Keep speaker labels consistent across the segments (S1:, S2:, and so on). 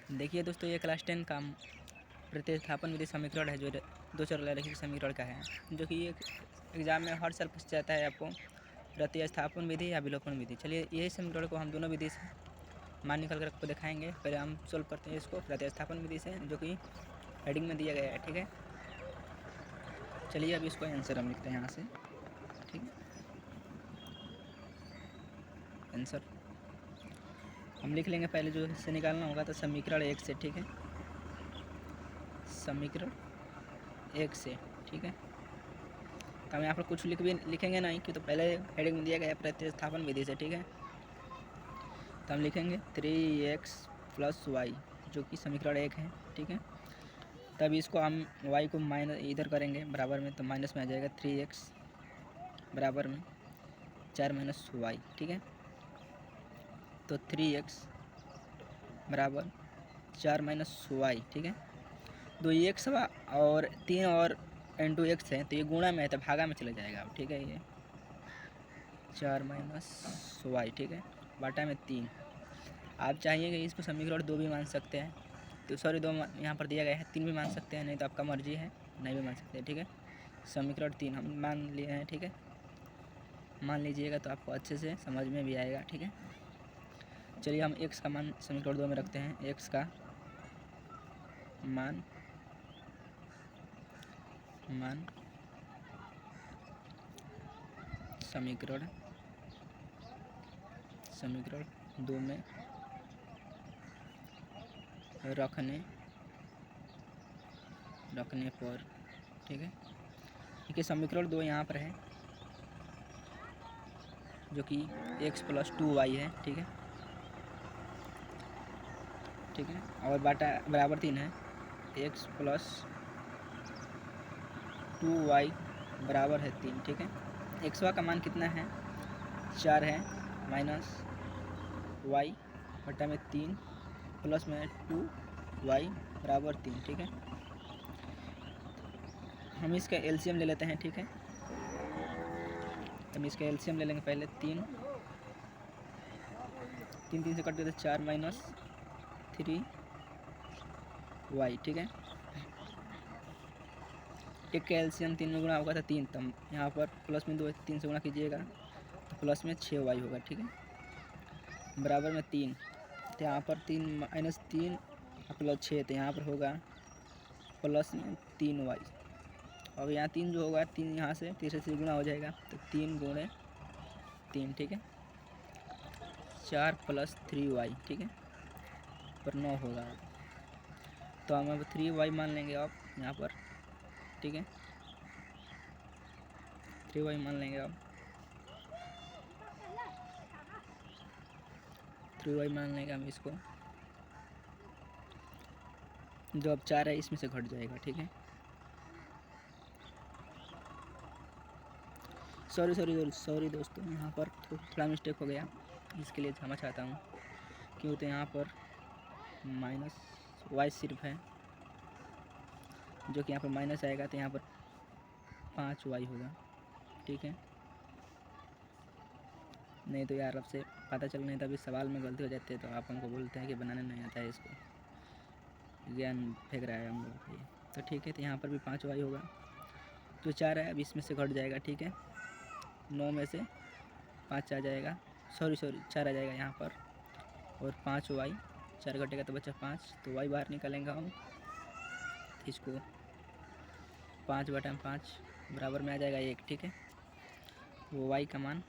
S1: देखिए दोस्तों, ये क्लास 10 का प्रतिस्थापन विधि समीकरण है जो दो चररैखिक समीकरण का है, जो कि एक एग्जाम में हर साल पूछ जाता है आपको, प्रतिस्थापन विधि या विलोपन विधि। चलिए यही समीकरण को हम दोनों विधि से मान निकल कर आपको दिखाएंगे। पहले हम सोल्व करते हैं इसको प्रतिस्थापन विधि से, जो कि हेडिंग में दिया गया है। ठीक है, चलिए अब इसको आंसर हम लिखते हैं यहाँ से। ठीक है, आंसर हम लिख लेंगे। पहले जो इससे निकालना होगा तो समीकरण 1 से। ठीक है, समीकरण 1 से। ठीक है, तो हम यहाँ पर कुछ लिखेंगे नहीं, कि तो पहले हेडिंग में दिया गया है प्रतिस्थापन विधि से। ठीक है, तो हम लिखेंगे 3x + y, जो कि समीकरण 1 है। ठीक है, तब इसको हम y को माइनस इधर करेंगे बराबर में, तो माइनस में आ जाएगा 3x बराबर में 4 - y। ठीक है, तो 3x बराबर 4 - y। ठीक है, दो x और 3 और इंटू x है, तो ये गुणा में है तो भागा में चला जाएगा अब। ठीक है, ये 4 - y। ठीक है, बाटा में 3। आप चाहिए कि इसको समीकरण 2 भी मान सकते हैं, तो सॉरी 2 यहाँ पर दिया गया है, 3 भी मान सकते हैं, नहीं तो आपका मर्जी है, नहीं भी मान सकते हैं। ठीक है, समीकरण 3 हम मान लिए हैं। ठीक है, मान लीजिएगा तो आपको अच्छे से समझ में भी आएगा। ठीक है, चलिए हम x का मान समीकरण 2 में रखते हैं। x का मान समीकरण 2 में रखने पर। ठीक है, देखिए समीकरण 2 यहाँ पर है, जो कि x + 2y है। ठीक है, ठीक है, और बाटा बराबर 3 है। x + 2y बराबर है 3। ठीक है, x का मान कितना है, 4 है, माइनस y बटा में 3 प्लस में 2y बराबर 3। ठीक है, हम इसका एलसीएम ले लेते हैं। ठीक है, हम इसका एलसीएम ले लेंगे पहले। 3 से कट गया तो 4 - 3y। ठीक है, एक का एलसीएम 3 में गुणा होगा तो 3, तो यहाँ पर प्लस में 2 3 से गुणा कीजिएगा तो प्लस में 6y होगा। ठीक है, बराबर में 3, तो यहाँ पर 3 - 3 प्लस 6, तो यहाँ पर होगा प्लस में 3y। अब यहाँ 3 जो होगा, 3 यहाँ से तीसरे से गुणा हो जाएगा, तो 3 × 3। ठीक है, 4 + 3y। ठीक है, पर 9 होगा, तो हम अब 3y मान लेंगे अब यहाँ पर। ठीक है, 3y मान लेंगे अब, 3y मान लेंगे हम इसको, जो अब 4 है इसमें से घट जाएगा। ठीक है, सॉरी दोस्तों, यहाँ पर थोड़ा मिस्टेक हो गया, इसके लिए क्षमा चाहता हूँ। क्यों, तो यहाँ पर -y सिर्फ है, जो कि यहाँ पर माइनस आएगा, तो यहाँ पर 5y होगा। ठीक है, नहीं तो यार आपसे पता चल नहीं, तभी सवाल में गलती हो जाती है, तो आप हमको बोलते हैं कि बनाने नहीं आता है, इसको ज्ञान फेंक रहा है हम लोग को ये। तो ठीक है, तो यहाँ पर भी 5y होगा, तो 4 है, अब इसमें से घट जाएगा। ठीक है, 9 में से 5 आ जाएगा, सॉरी 4 आ जाएगा यहाँ पर, और 5y, 4 घटेगा तो बचा 5, तो y बाहर निकालेंगे हम, इसको 5 बटा 5 बराबर में आ जाएगा 1। ठीक है, वो y का मान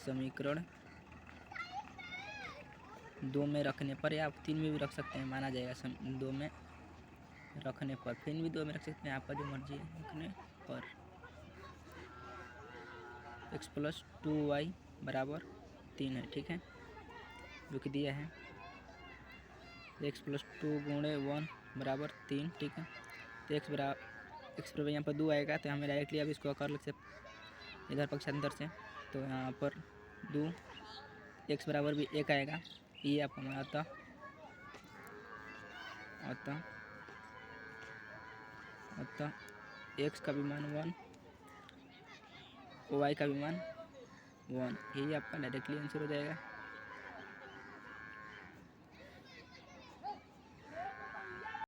S1: समीकरण 2 में रखने पर, या आप 3 में भी रख सकते हैं, माना जाएगा 2 में रखने पर, फिर भी 2 में रख सकते हैं, आपका जो मर्जी है, रखने पर x + 2y बराबर 3 है। ठीक है, जो कि दिया है x + 2 × 1 बराबर 3। ठीक है, तो x बराबर यहाँ पर 2 आएगा, तो हमें डायरेक्टली अब इसको कर सकते इधर पक्षांतर से, तो यहाँ पर 2, x बराबर भी 1 आएगा, ये आपको हमारा अतः x का भी मान 1 वाई का भी मान 1, यही आपका डायरेक्टली आंसर हो जाएगा।